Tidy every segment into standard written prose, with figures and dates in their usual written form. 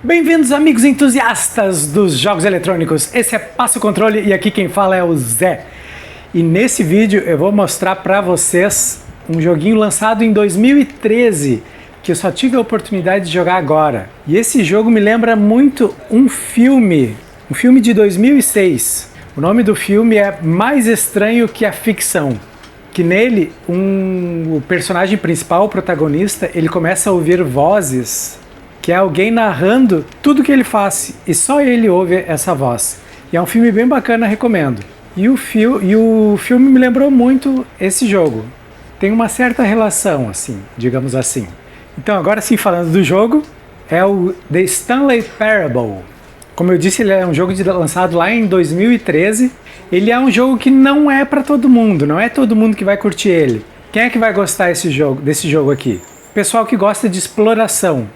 Bem-vindos, amigos entusiastas dos jogos eletrônicos. Esse é Passa, controle e aqui quem fala é o Zé. E nesse vídeo eu vou mostrar para vocês um joguinho lançado em 2013 que eu só tive a oportunidade de jogar agora. E esse jogo me lembra muito um filme de 2006. O nome do filme é Mais Estranho que a Ficção. Que nele, o personagem principal, o protagonista, ele começa a ouvir vozes, que é alguém narrando tudo que ele faz, e só ele ouve essa voz. E é um filme bem bacana, recomendo. E o filme me lembrou muito esse jogo. Tem uma certa relação, assim, digamos assim. Então, agora sim, falando do jogo, é o The Stanley Parable. Como eu disse, ele é um jogo lançado lá em 2013. Ele é um jogo que não é para todo mundo, não é todo mundo que vai curtir ele. Quem é que vai gostar desse jogo aqui? Pessoal que gosta de exploração.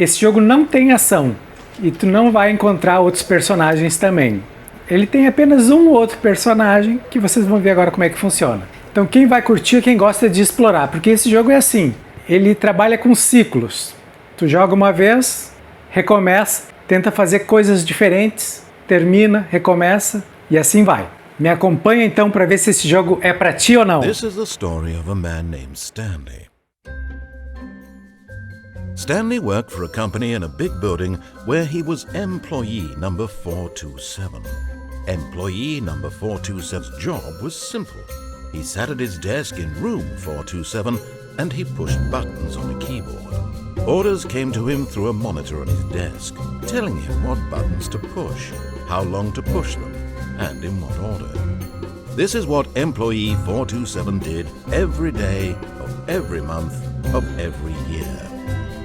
Esse jogo não tem ação e tu não vai encontrar outros personagens também. Ele tem apenas um outro personagem que vocês vão ver agora como é que funciona. Então quem vai curtir é quem gosta de explorar, porque esse jogo é assim, ele trabalha com ciclos. Tu joga uma vez, recomeça, tenta fazer coisas diferentes, termina, recomeça e assim vai. Me acompanha então para ver se esse jogo é para ti ou não. This is the story of a man named Stanley. Stanley worked for a company in a big building where he was employee number 427. Employee number 427's job was simple. He sat at his desk in room 427 and he pushed buttons on a keyboard. Orders came to him through a monitor on his desk, telling him what buttons to push, how long to push them, and in what order. This is what employee 427 did every day of every month of every year.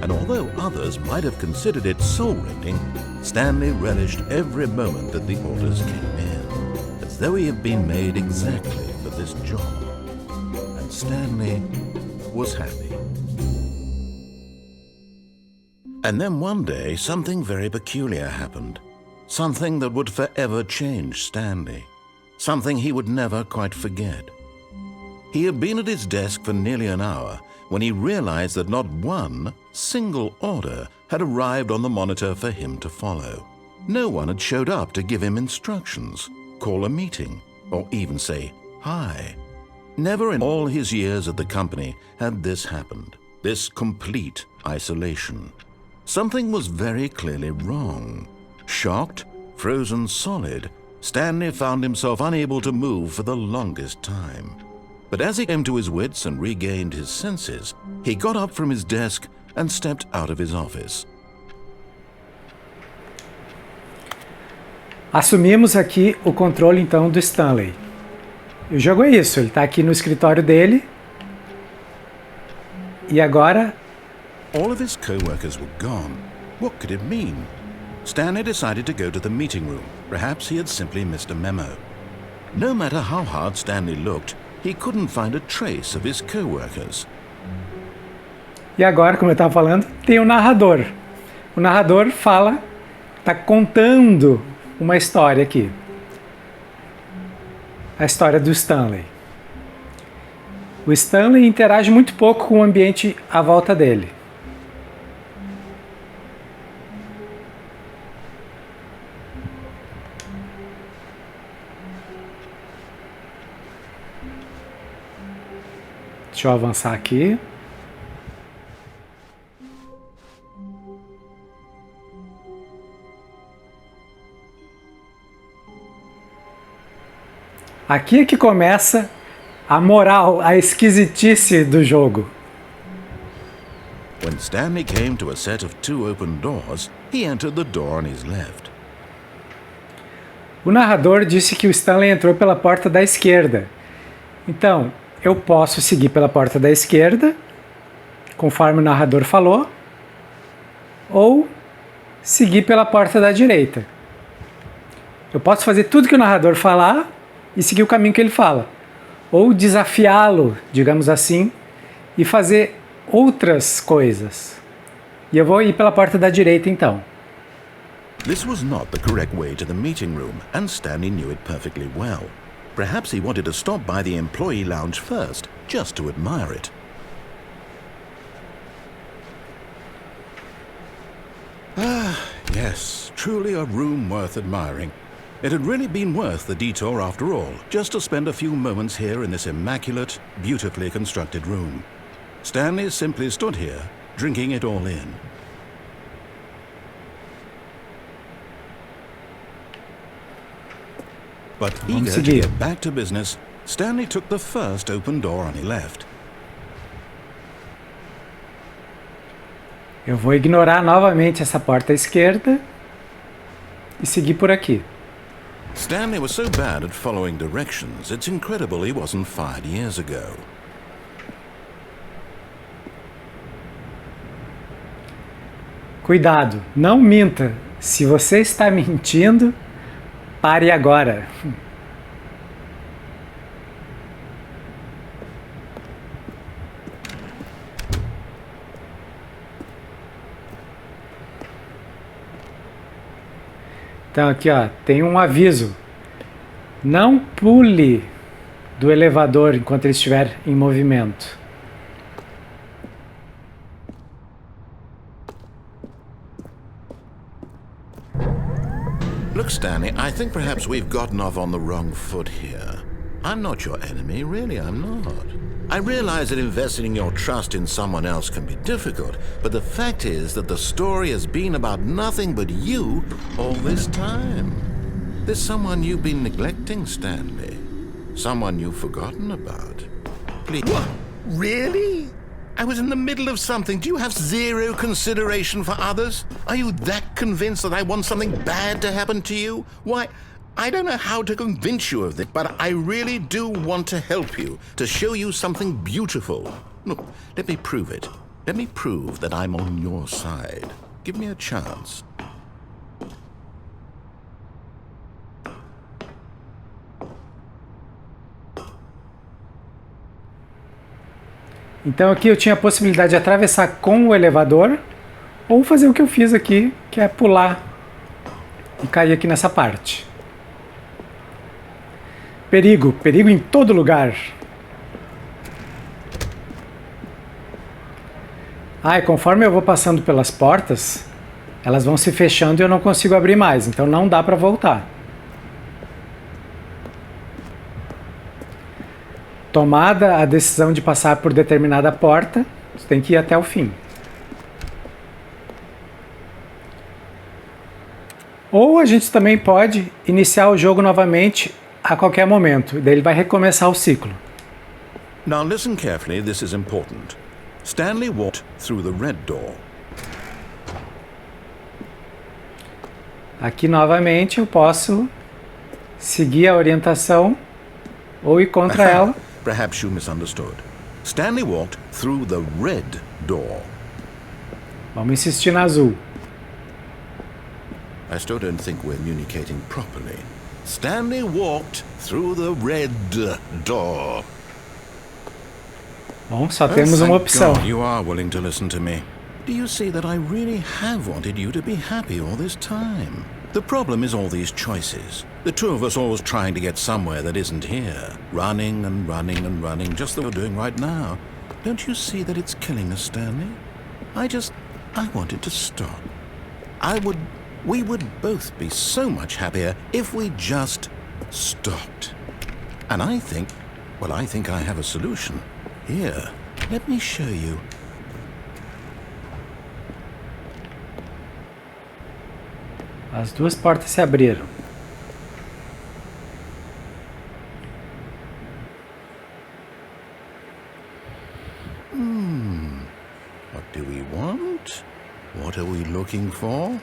And although others might have considered it soul-rending, Stanley relished every moment that the orders came in, as though he had been made exactly for this job. And Stanley was happy. And then one day, something very peculiar happened. Something that would forever change Stanley. Something he would never quite forget. He had been at his desk for nearly an hour when he realized that not one single order had arrived on the monitor for him to follow. No one had showed up to give him instructions, call a meeting, or even say hi. Never in all his years at the company had this happened, this complete isolation. Something was very clearly wrong. Shocked, frozen solid, Stanley found himself unable to move for the longest time. But as he came to his wits and regained his senses, he got up from his desk and stepped out of his office. Assumimos aqui o controle então do Stanley. O jogo é isso, ele está aqui no escritório dele. E agora... All of his co-workers were gone. What could it mean? Stanley decided to go to the meeting room. Perhaps he had simply missed a memo. No matter how hard Stanley looked, he couldn't find a trace of his co-workers. E agora, como eu estava falando, tem o narrador. O narrador fala, está contando uma história aqui. A história do Stanley. O Stanley interage muito pouco com o ambiente à volta dele. Deixa eu avançar aqui. Aqui é que começa a moral, a esquisitice do jogo. When Stanley came to a set of two open doors, he entered the door on his left. O narrador disse que o Stanley entrou pela porta da esquerda. Então, eu posso seguir pela porta da esquerda, conforme o narrador falou, ou seguir pela porta da direita. Eu posso fazer tudo que o narrador falar e seguir o caminho que ele fala. Ou desafiá-lo, digamos assim, e fazer outras coisas. E eu vou ir pela porta da direita então. This was not the correct way to the meeting room, and Stanley knew it perfectly well. Perhaps he wanted to stop by the employee lounge first, just to admire it. Yes, truly a room worth admiring. It had really been worth the detour after all, just to spend a few moments here in this immaculate, beautifully constructed room. Stanley simply stood here, drinking it all in. But eager to get back to business, Stanley took the first open door on his left. Eu vou ignorar novamente essa porta à esquerda e seguir por aqui. Stanley was so bad at following directions, it's incredible he wasn't fired years ago. Cuidado, não minta. Se você está mentindo, pare agora. Então aqui, ó, tem um aviso. Não pule do elevador enquanto ele estiver em movimento. Look, Stanley, I think perhaps we've gotten off on the wrong foot here. I'm not your enemy, really, I'm not. I realize that investing your trust in someone else can be difficult, but the fact is that the story has been about nothing but you all this time. There's someone you've been neglecting, Stanley. Someone you've forgotten about. Please. What? Really? I was in the middle of something. Do you have zero consideration for others? Are you that convinced that I want something bad to happen to you? Why, I don't know how to convince you of this, but I really do want to help you, to show you something beautiful. Look, let me prove it. Let me prove that I'm on your side. Give me a chance. Então aqui eu tinha a possibilidade de atravessar com o elevador ou fazer o que eu fiz aqui, que é pular e cair aqui nessa parte. Perigo, perigo em todo lugar. Ah, e conforme eu vou passando pelas portas, elas vão se fechando e eu não consigo abrir mais, então não dá para voltar. Tomada a decisão de passar por determinada porta, você tem que ir até o fim. Ou a gente também pode iniciar o jogo novamente a qualquer momento, daí ele vai recomeçar o ciclo. Now listen carefully, this is important. Stanley walked through the red door. Aqui novamente eu posso seguir a orientação ou ir contra ela. Perhaps you misunderstood. Stanley walked through the red door. Vamos insistir na azul. I still don't think we're communicating properly. Stanley walked through the red door. Bom, só temos uma opção. God, you are willing to listen to me. Do you see that I really have wanted you to be happy all this time? The problem is all these choices. The two of us always trying to get somewhere that isn't here. Running and running and running, just like we're doing right now. Don't you see that it's killing us, Stanley? I wanted to stop. We would both be so much happier if we just stopped. And I think I have a solution. Here, let me show you. As duas portas se abriram. What do we want? What are we looking for?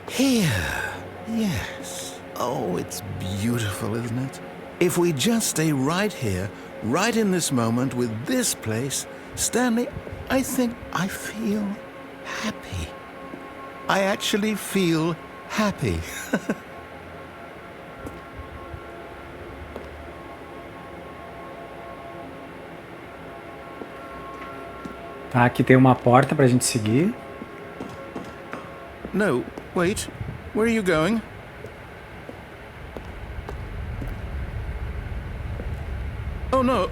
Here. Yes. Oh, it's beautiful, isn't it? If we just stay right here, right in this moment with this place, Stanley, I think I feel happy. I actually feel happy. Tá, aqui tem uma porta pra gente seguir. No, wait. Where are you going? Oh, no.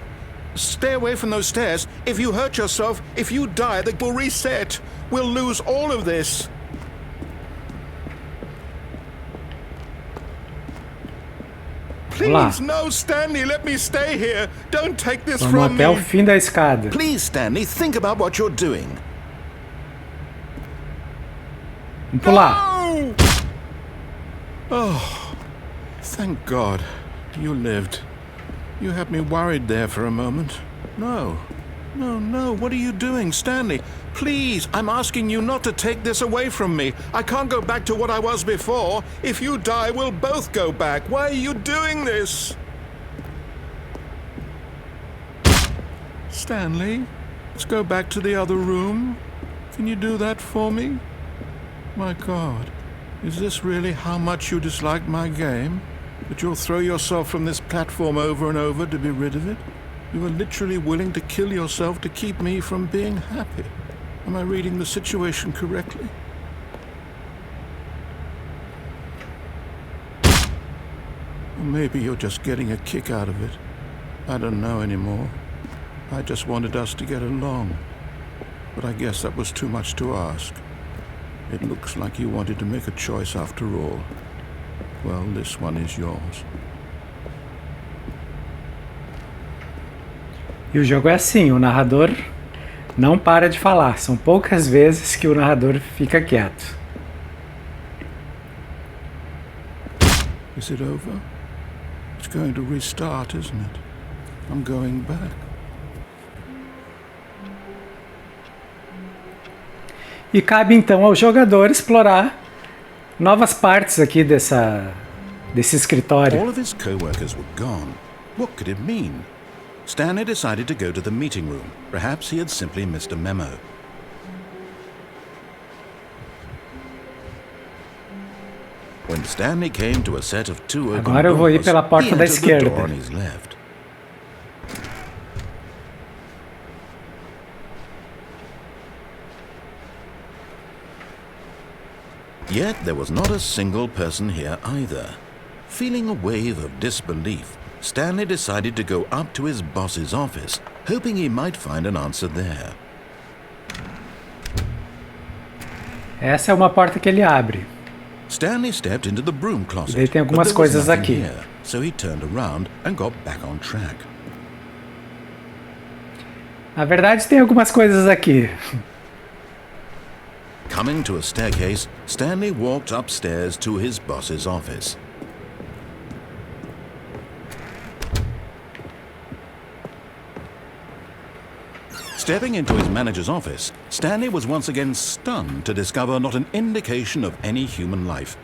Stay away from those stairs. If you hurt yourself, if you die, they will reset. We'll lose all of this. Please, no, Stanley, let me stay here. Don't take this Vamos from até o me. fim da escada. Please, Stanley, think about what you're doing. Vamos pular. No! Oh, thank God you lived. You had me worried there for a moment. No, what are you doing, Stanley? Please, I'm asking you not to take this away from me. I can't go back to what I was before. If you die, we'll both go back. Why are you doing this? Stanley, let's go back to the other room. Can you do that for me? My God, is this really how much you dislike my game? That you'll throw yourself from this platform over and over to be rid of it? You are literally willing to kill yourself to keep me from being happy. Am I reading the situation correctly? Or maybe you're just getting a kick out of it. I don't know anymore. I just wanted us to get along. But I guess that was too much to ask. It looks like you wanted to make a choice after all. Well, this one is yours. E o jogo é assim, o narrador não para de falar. São poucas vezes que o narrador fica quieto. Is it over? It's going to restart, isn't it? I'm going back. E cabe então ao jogador explorar novas partes aqui desse escritório. All of his co-workers were gone. What could it mean? Stanley decided to go to the meeting room. Perhaps he had simply missed a memo. When Stanley came to a set of two open Agora eu vou ir doors, pela porta he da entered the esquerda. door on his left. Yet there was not a single person here either. Feeling a wave of disbelief, Stanley decided to go up to his boss's office, hoping he might find an answer there. Essa é uma porta que ele abre. Stanley stepped into the broom closet, E daí tem algumas but there was coisas nothing aqui. here, so he turned around and got back on track. Na verdade, tem algumas coisas aqui. Coming to a staircase, Stanley walked upstairs to his boss's office. Stepping into his manager's office, Stanley was once again stunned to discover not an indication of any human life.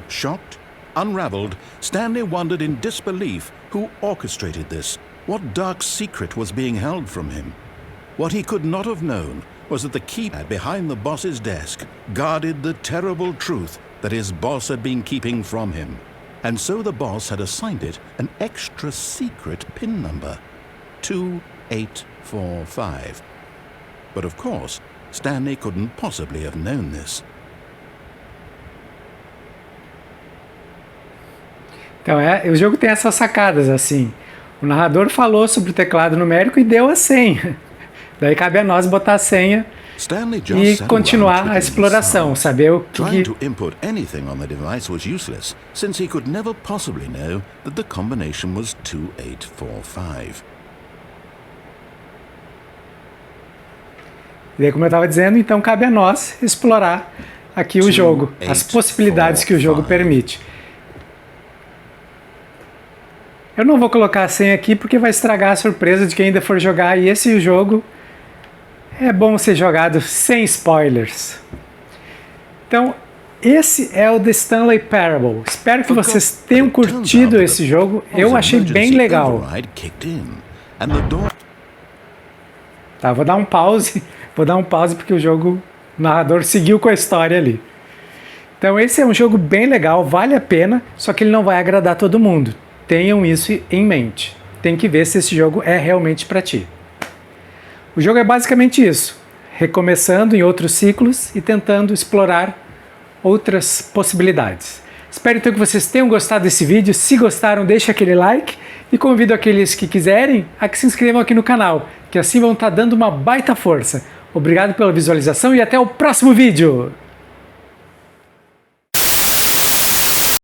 Shocked, unraveled, Stanley wondered in disbelief who orchestrated this, what dark secret was being held from him. What he could not have known was that the keypad behind the boss's desk guarded the terrible truth that his boss had been keeping from him. And so the boss had assigned it an extra secret PIN number, 2845. But of course, Stanley couldn't possibly have known this. Então, o jogo tem essas sacadas assim. O narrador falou sobre o teclado numérico e deu a senha. Daí cabe a nós botar a senha e continuar a exploração, saber o que... Trying to input anything on the device was useless, since he could never possibly know that the combination was 2845. E daí, como eu estava dizendo, então cabe a nós explorar aqui o jogo, as possibilidades que o jogo permite. Eu não vou colocar a senha aqui porque vai estragar a surpresa de quem ainda for jogar, e esse jogo é bom ser jogado sem spoilers. Então, esse é o The Stanley Parable. Espero que vocês tenham curtido esse jogo. Eu achei bem legal. Tá, vou dar um pause porque o narrador seguiu com a história ali. Então esse é um jogo bem legal, vale a pena, só que ele não vai agradar todo mundo. Tenham isso em mente. Tem que ver se esse jogo é realmente para ti. O jogo é basicamente isso, recomeçando em outros ciclos e tentando explorar outras possibilidades. Espero então que vocês tenham gostado desse vídeo. Se gostaram, deixe aquele like E convido aqueles que quiserem a que se inscrevam aqui no canal, que assim vão estar dando uma baita força. Obrigado pela visualização e até o próximo vídeo!